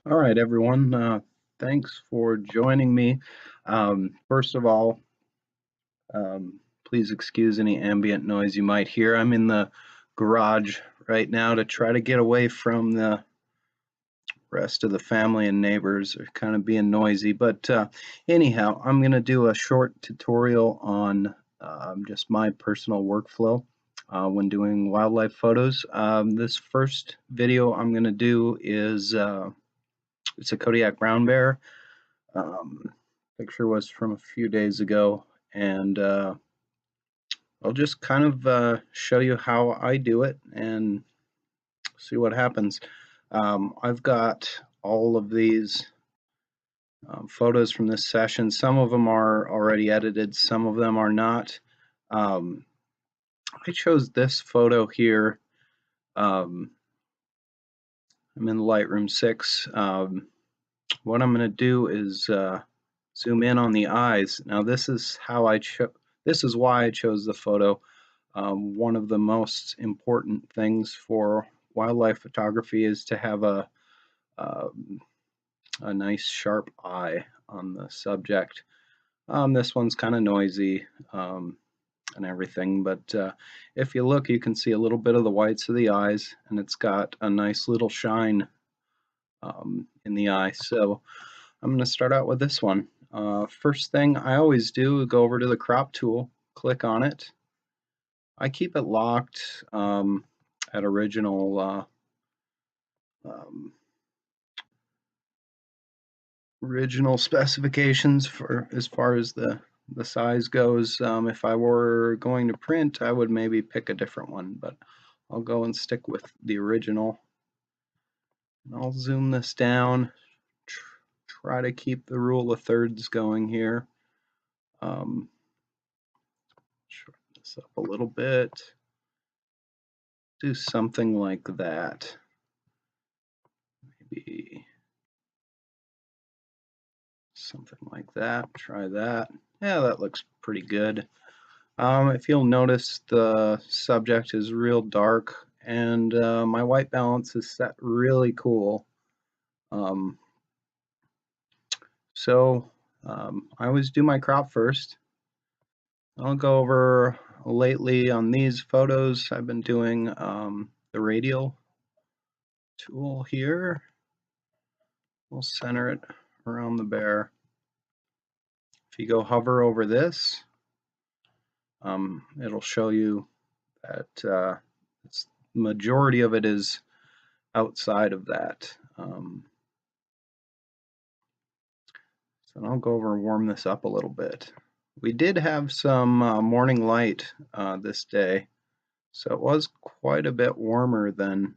All right, everyone. Thanks for joining me. First of all, please excuse any ambient noise you might hear. I'm in the garage right now to try to get away from the rest of the family and neighbors are kind of being noisy. But anyhow, I'm going to do a short tutorial on just my personal workflow when doing wildlife photos. This first video I'm going to do is it's a Kodiak brown bear. Picture was from a few days ago, and I'll just kind of show you how I do it and see what happens. I've got all of these photos from this session. Some of them are already edited, some of them are not. I chose this photo here. I'm in Lightroom 6. What I'm going to do is zoom in on the eyes. Now this is how this is why I chose the photo. One of the most important things for wildlife photography is to have a nice sharp eye on the subject. This one's kind of noisy and everything, but if you look, you can see a little bit of the whites of the eyes, and it's got a nice little shine in the eye. So I'm going to start out with this one. First thing I always do is go over to the crop tool, click on it. I keep it locked at original original specifications for as far as the size goes. If I were going to print, I would maybe pick a different one, but I'll go and stick with the original. And I'll zoom this down, try to keep the rule of thirds going here. Shorten this up a little bit. Do something like that. Maybe something like that. Try that. Yeah, that looks pretty good. If you'll notice, the subject is real dark, and my white balance is set really cool. I always do my crop first. I'll go over lately on these photos. I've been doing the radial tool here. We'll center it around the bear. If you go hover over this, it'll show you that it's majority of it is outside of that. So I'll go over and warm this up a little bit. We did have some morning light this day, so it was quite a bit warmer than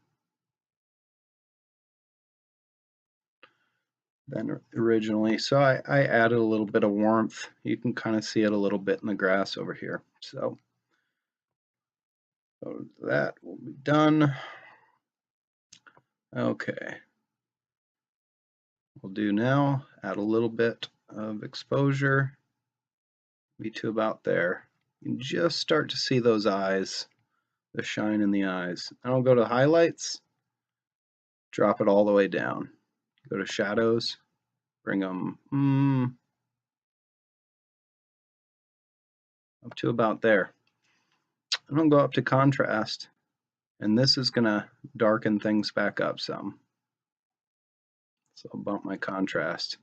originally. So I added a little bit of warmth. You can kind of see it a little bit in the grass over here. So that will be done. Okay. We'll do now, add a little bit of exposure, be to about there. You can just start to see those eyes, the shine in the eyes. And I'll go to highlights, drop it all the way down. Go to shadows, bring them up to about there. And I'll go up to contrast, and this is gonna darken things back up some. So I'll bump my contrast.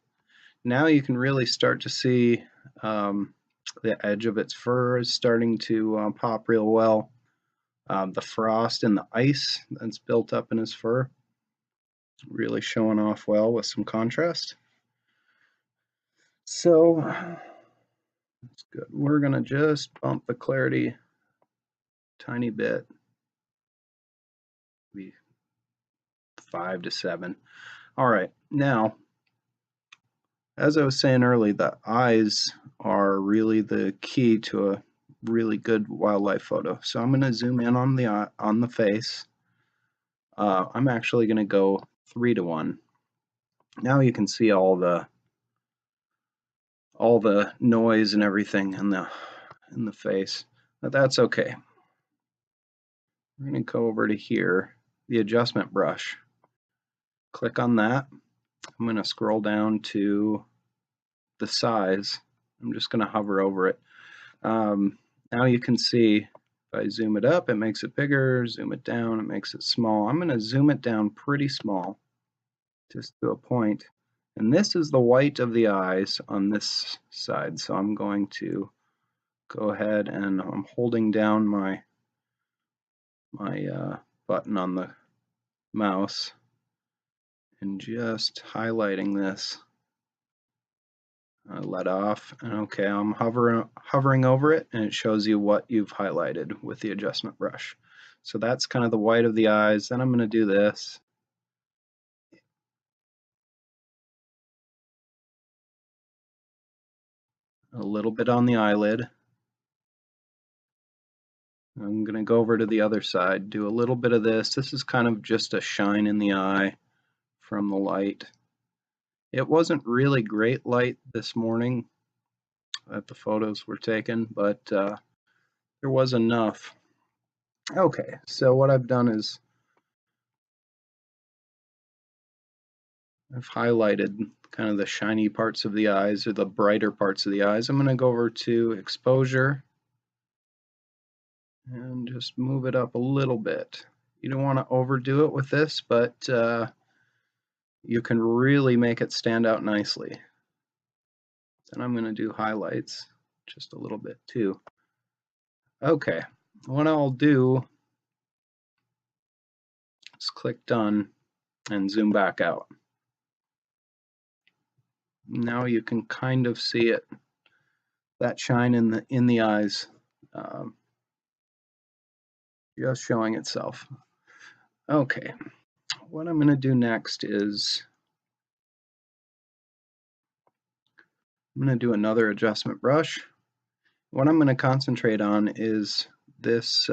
Now you can really start to see the edge of its fur is starting to pop real well. The frost and the ice that's built up in his fur really showing off well with some contrast. So that's good. We're gonna just bump the clarity a tiny bit, maybe 5 to 7. All right, now, as I was saying earlier, the eyes are really the key to a really good wildlife photo. So I'm going to zoom in on the face. I'm actually going to go 3 to 1. Now you can see all the noise and everything in the face, but that's okay. We're going to go over to here, the adjustment brush. Click on that. I'm going to scroll down to the size. I'm just going to hover over it. Now you can see if I zoom it up, it makes it bigger, zoom it down, it makes it small. I'm going to zoom it down pretty small, just to a point. And this is the white of the eyes on this side. So I'm going to go ahead and I'm holding down my button on the mouse and just highlighting this. Let off, and okay, I'm hovering over it, and it shows you what you've highlighted with the adjustment brush. So that's kind of the white of the eyes. Then I'm going to do this. A little bit on the eyelid. I'm going to go over to the other side, do a little bit of this. This is kind of just a shine in the eye from the light. It wasn't really great light this morning that the photos were taken, but there was enough. Okay, so what I've done is I've highlighted kind of the shiny parts of the eyes or the brighter parts of the eyes. I'm going to go over to exposure and just move it up a little bit. You don't want to overdo it with this, but you can really make it stand out nicely. Then I'm going to do highlights just a little bit too. Okay, what I'll do is click done and zoom back out. Now you can kind of see it, that shine in the eyes, just showing itself. Okay, what I'm going to do next is I'm going to do another adjustment brush. What I'm going to concentrate on is this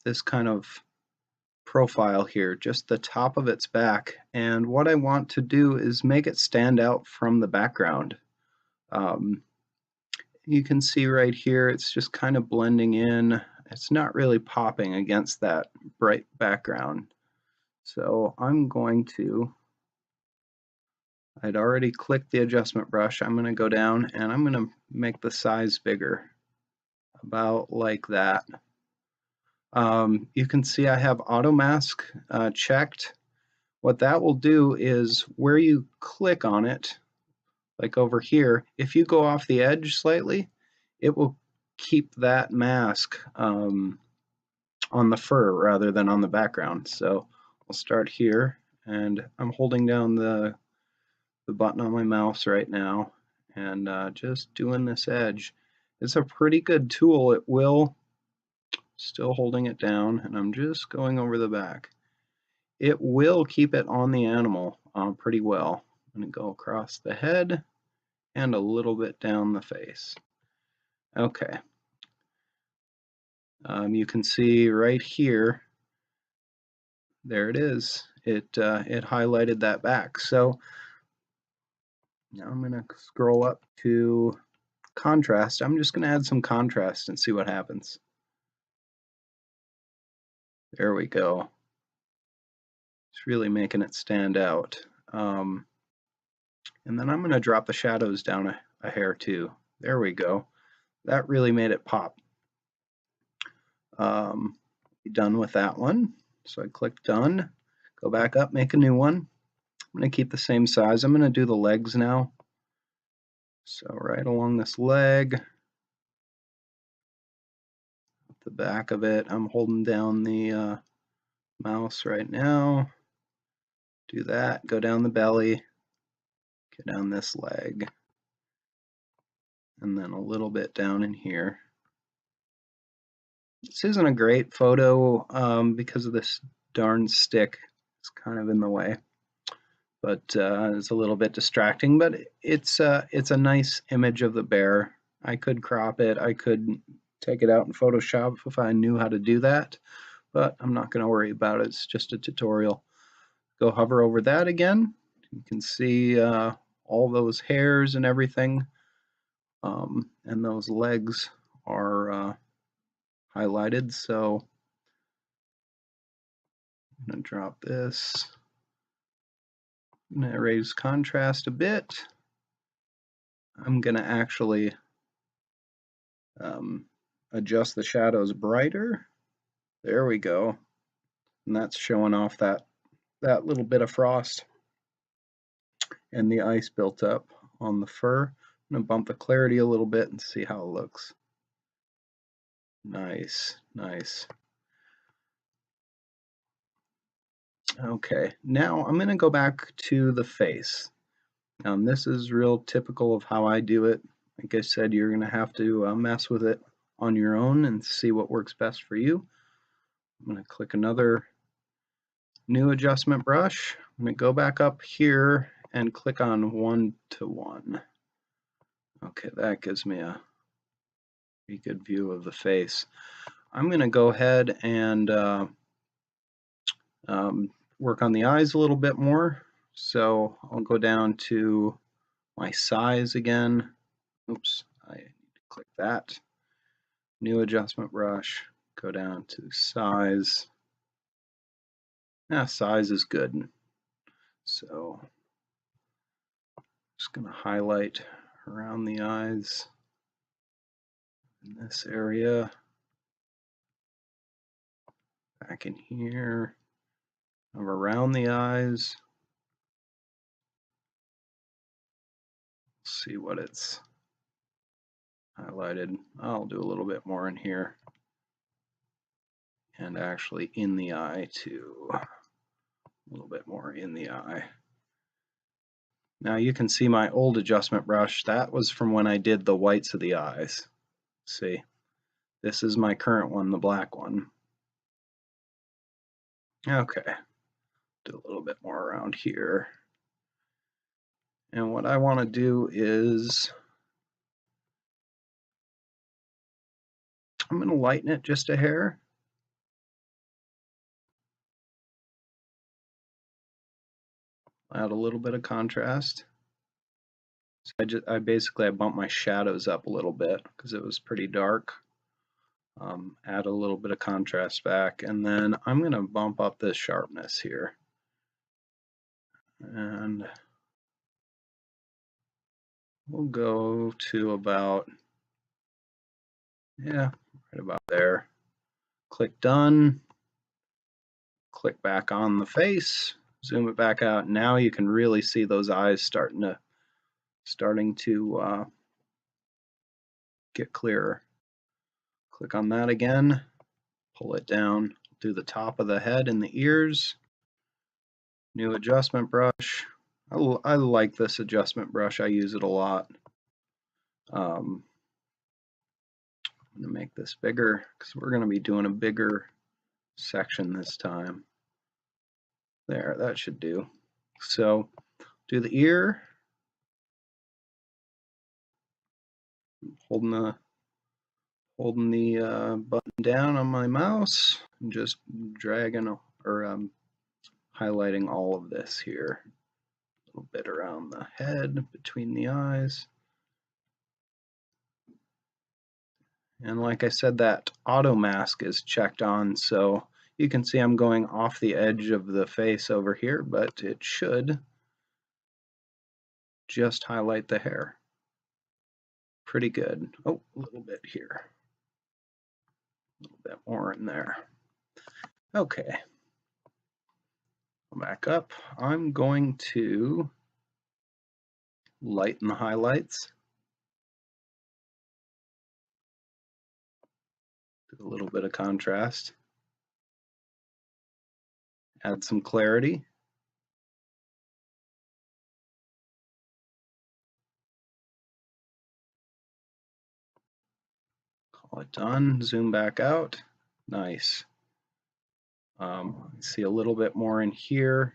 this kind of profile here, just the top of its back. And what I want to do is make it stand out from the background. You can see right here, it's just kind of blending in. It's not really popping against that bright background. So I'm going to, I'd already clicked the adjustment brush. I'm going to go down and I'm going to make the size bigger, about like that. You can see I have auto mask checked. What that will do is where you click on it, like over here, if you go off the edge slightly, it will keep that mask on the fur rather than on the background. So I'll start here, and I'm holding down the button on my mouse right now and just doing this edge. It's a pretty good tool. It will, still holding it down, and I'm just going over the back. It will keep it on the animal pretty well. I'm going to go across the head and a little bit down the face. Okay. You can see right here, there it is. It highlighted that back. So now I'm going to scroll up to contrast. I'm just going to add some contrast and see what happens. There we go. It's really making it stand out. And then I'm going to drop the shadows down a hair too. There we go. That really made it pop. Done with that one. So I click done, go back up, make a new one. I'm going to keep the same size. I'm going to do the legs now. So right along this leg, the back of it, I'm holding down the mouse right now. Do that, go down the belly, get down this leg, and then a little bit down in here. This isn't a great photo because of this darn stick. It's kind of in the way, but it's a little bit distracting. But it's a nice image of the bear. I could crop it. I could take it out in Photoshop if I knew how to do that, but I'm not going to worry about it. It's just a tutorial. Go hover over that again. You can see all those hairs and everything, and those legs are highlighted. So I'm going to drop this. I'm going to raise contrast a bit. I'm going to actually adjust the shadows brighter. There we go. And that's showing off that little bit of frost and the ice built up on the fur. I'm going to bump the clarity a little bit and see how it looks. Nice, nice. Okay, now I'm going to go back to the face. This is real typical of how I do it. Like I said, you're going to have to mess with it on your own and see what works best for you. I'm going to click another new adjustment brush. I'm going to go back up here and click on 1:1. Okay, that gives me a pretty good view of the face. I'm going to go ahead and work on the eyes a little bit more. So I'll go down to my size again. Oops, I need to click that. New adjustment brush, go down to size. Size is good. So just going to highlight around the eyes in this area. Back in here, around the eyes. See what it's highlighted. I'll do a little bit more in here. And actually in the eye too. A little bit more in the eye. Now you can see my old adjustment brush. That was from when I did the whites of the eyes. See, this is my current one, the black one. Okay, do a little bit more around here. And what I want to do is I'm going to lighten it just a hair. Add a little bit of contrast. So I basically bumped my shadows up a little bit because it was pretty dark. Add a little bit of contrast back, and then I'm going to bump up this sharpness here. And we'll go to about, right about there. Click done. Click back on the face. Zoom it back out. Now you can really see those eyes starting to get clearer. Click on that again. Pull it down. Do the top of the head and the ears. New adjustment brush. I like this adjustment brush. I use it a lot. I'm going to make this bigger because we're going to be doing a bigger section this time. There, that should do. So do the ear. Holding the button down on my mouse and just dragging or highlighting all of this here. A little bit around the head, between the eyes. And like I said, that auto mask is checked on, so you can see I'm going off the edge of the face over here, but it should just highlight the hair. Pretty good. Oh, a little bit here. A little bit more in there. Okay. Back up. I'm going to lighten the highlights. Do a little bit of contrast. Add some clarity. Call it done. Zoom back out. Nice. See a little bit more in here.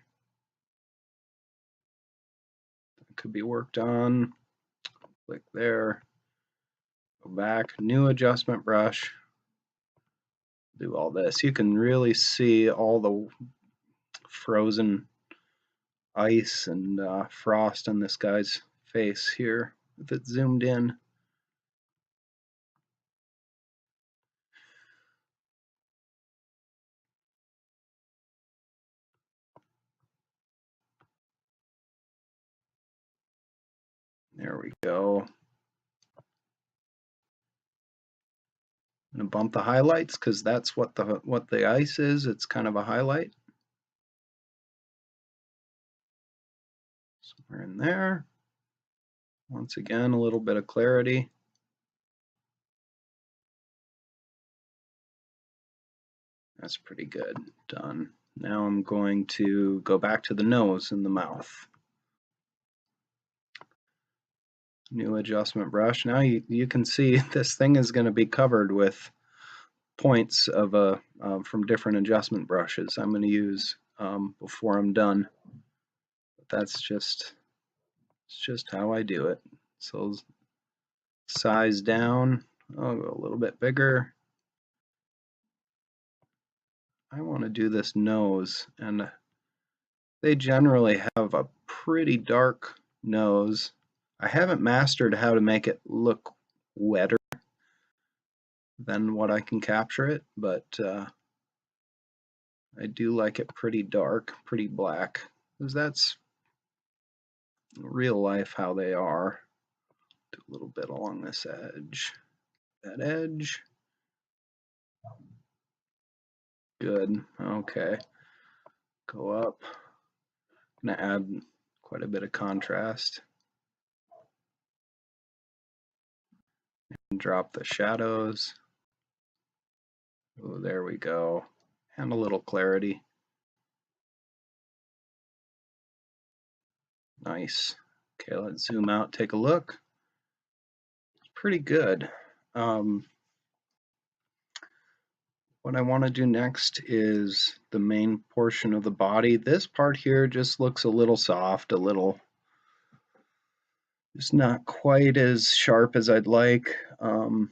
That could be worked on. Click there. Go back. New adjustment brush. Do all this. You can really see all the frozen ice and frost on this guy's face here if it's zoomed in. There we go. I'm going to bump the highlights because that's what the ice is. It's kind of a highlight. Somewhere in there. Once again, a little bit of clarity. That's pretty good. Done. Now I'm going to go back to the nose and the mouth. New adjustment brush. Now you can see this thing is going to be covered with points of from different adjustment brushes I'm going to use before I'm done. But that's just how I do it. So size down. I'll go a little bit bigger. I want to do this nose, and they generally have a pretty dark nose. I haven't mastered how to make it look wetter than what I can capture it, but I do like it pretty dark, pretty black, because that's real life how they are. Do a little bit along this edge. That edge. Good. Okay. Go up. I'm going to add quite a bit of contrast. And drop the shadows. Oh, there we go. And a little clarity. Nice. Okay, let's zoom out, take a look. It's pretty good. What I want to do next is the main portion of the body. This part here just looks a little soft, a little, just not quite as sharp as I'd like. You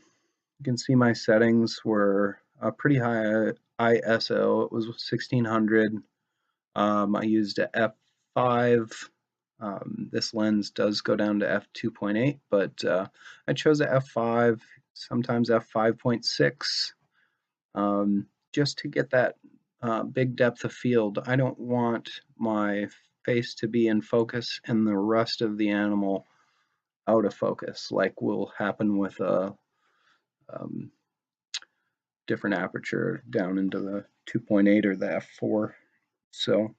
can see my settings were a pretty high ISO. It was 1600. I used a f5. This lens does go down to f2.8, but I chose a f5, sometimes f5.6. Just to get that big depth of field. I don't want my face to be in focus and the rest of the animal out of focus, like will happen with a different aperture down into the 2.8 or the f4. So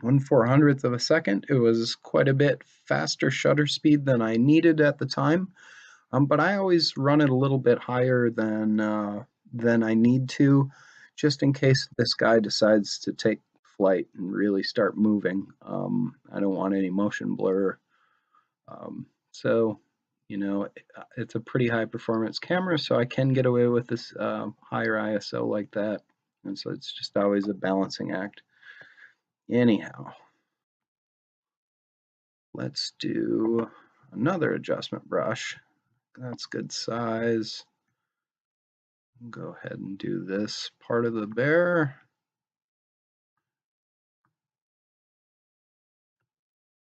1/400th of a second, it was quite a bit faster shutter speed than I needed at the time, but I always run it a little bit higher than I need to, just in case this guy decides to take flight and really start moving. I don't want any motion blur. So, you know, it's a pretty high performance camera, so I can get away with this higher ISO like that. And so it's just always a balancing act. Anyhow, let's do another adjustment brush. That's good size. Go ahead and do this part of the bear.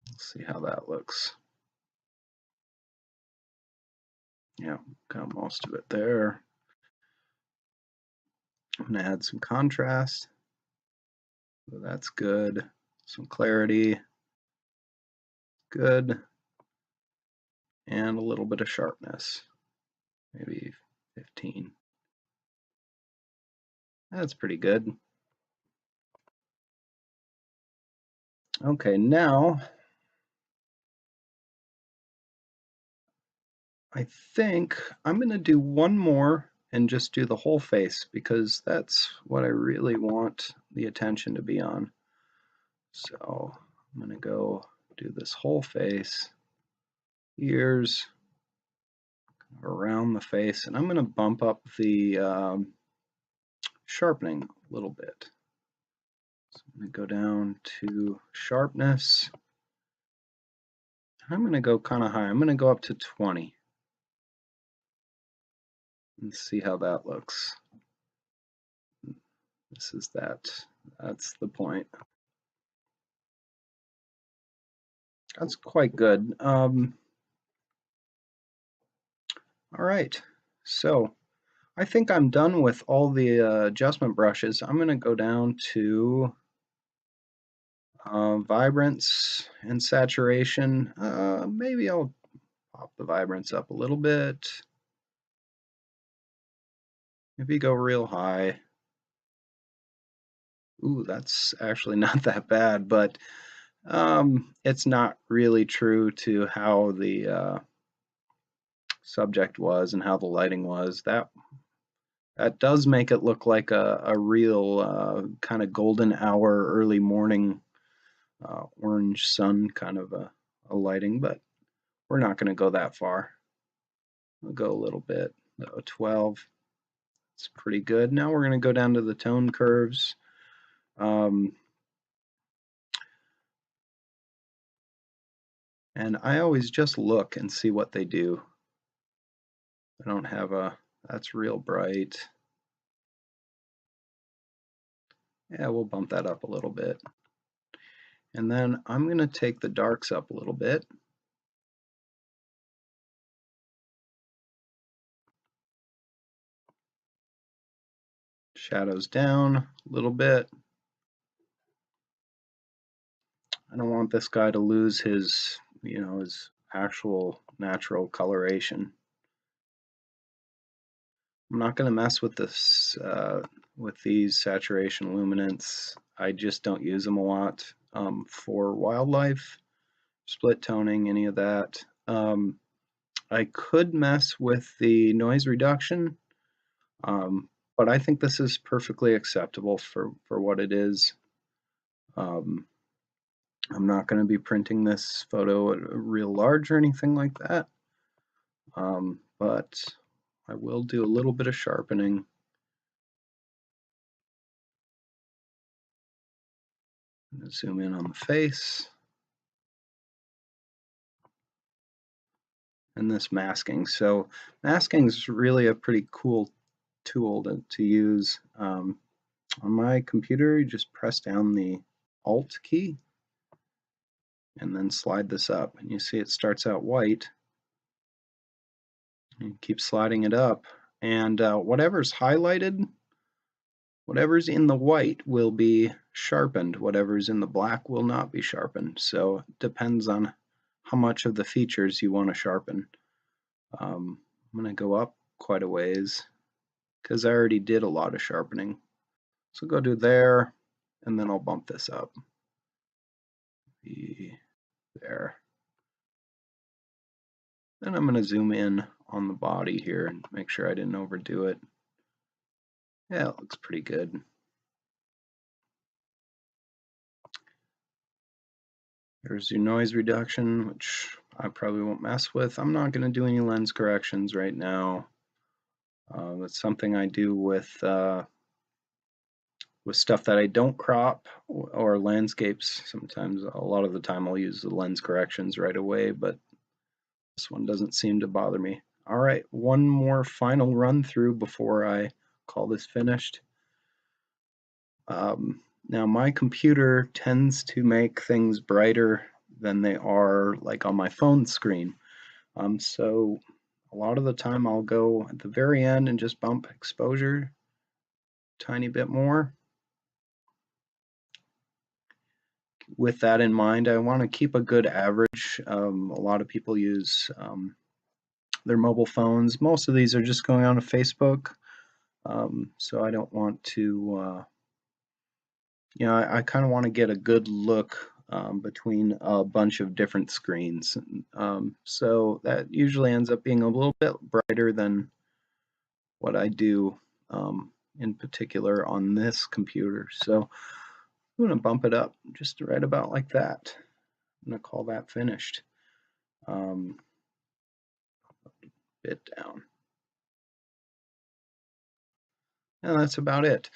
Let's see how that looks. Yeah, got most of it there. I'm going to add some contrast. So that's good. Some clarity. Good. And a little bit of sharpness. Maybe 15. That's pretty good. Okay, now I think I'm going to do one more and just do the whole face, because that's what I really want the attention to be on. So I'm going to go do this whole face, ears, around the face, and I'm going to bump up the sharpening a little bit. So I'm going to go down to sharpness. I'm going to go kind of high. I'm going to go up to 20 and see how that looks. This is that's the point. That's quite good. All right, so I think I'm done with all the adjustment brushes. I'm going to go down to vibrance and saturation. Maybe I'll Pop the vibrance up a little bit. If you go real high, ooh, that's actually not that bad, but it's not really true to how the subject was and how the lighting was. That does make it look like a real kind of golden hour, early morning orange sun kind of a lighting, but we're not going to go that far. We'll go a little bit. 12. It's pretty good. Now we're going to go down to the tone curves. And I always just look and see what they do. I don't have that's real bright. Yeah, we'll bump that up a little bit. And then I'm going to take the darks up a little bit. Shadows down a little bit. I don't want this guy to lose his, his actual natural coloration. I'm not going to mess with this, with these saturation luminants. I just don't use them a lot for wildlife, split toning, any of that. I could mess with the noise reduction, but I think this is perfectly acceptable for what it is. I'm not going to be printing this photo real large or anything like that, but I will do a little bit of sharpening. I'm going to zoom in on the face. And this masking. So masking is really a pretty cool tool to use. On my computer, you just press down the Alt key and then slide this up. And you see it starts out white. You keep sliding it up. And whatever's highlighted, whatever's in the white will be sharpened. Whatever's in the black will not be sharpened. So it depends on how much of the features you want to sharpen. I'm going to go up quite a ways because I already did a lot of sharpening. So go to there, and then I'll bump this up. There. Then I'm going to zoom in on the body here and make sure I didn't overdo it. Yeah, it looks pretty good. There's your noise reduction, which I probably won't mess with. I'm not going to do any lens corrections right now. It's something I do with stuff that I don't crop or landscapes. Sometimes, a lot of the time, I'll use the lens corrections right away, but this one doesn't seem to bother me. All right, one more final run through before I call this finished. Now my computer tends to make things brighter than they are like on my phone screen. So a lot of the time I'll go at the very end and just bump exposure a tiny bit more. With that in mind, I want to keep a good average. A lot of people use their mobile phones. Most of these are just going on to Facebook. So I don't want to, I kind of want to get a good look between a bunch of different screens. So that usually ends up being a little bit brighter than what I do in particular on this computer. So I'm going to bump it up just right about like that. I'm going to call that finished. Bit down. And that's about it.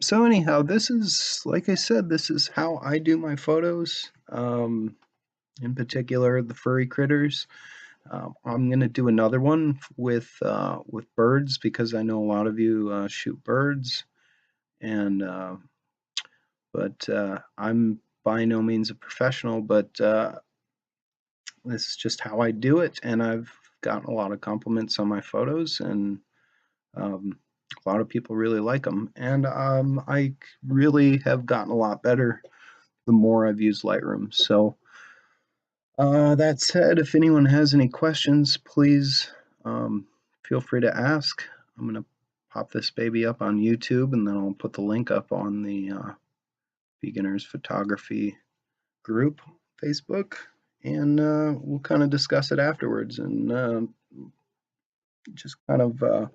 So anyhow, this is, like I said, this is how I do my photos. In particular, the furry critters. I'm going to do another one with birds because I know a lot of you shoot birds, and but I'm by no means a professional, but this is just how I do it, and I've gotten a lot of compliments on my photos, and a lot of people really like them, and I really have gotten a lot better the more I've used Lightroom. So That said, if anyone has any questions, please feel free to ask. I'm going to pop this baby up on YouTube, and then I'll put the link up on the Beginners Photography group, Facebook, and we'll kind of discuss it afterwards, and just kind of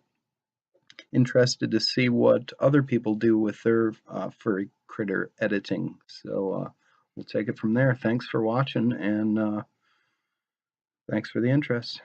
interested to see what other people do with their furry critter editing. So we'll take it from there. Thanks for watching, and thanks for the interest.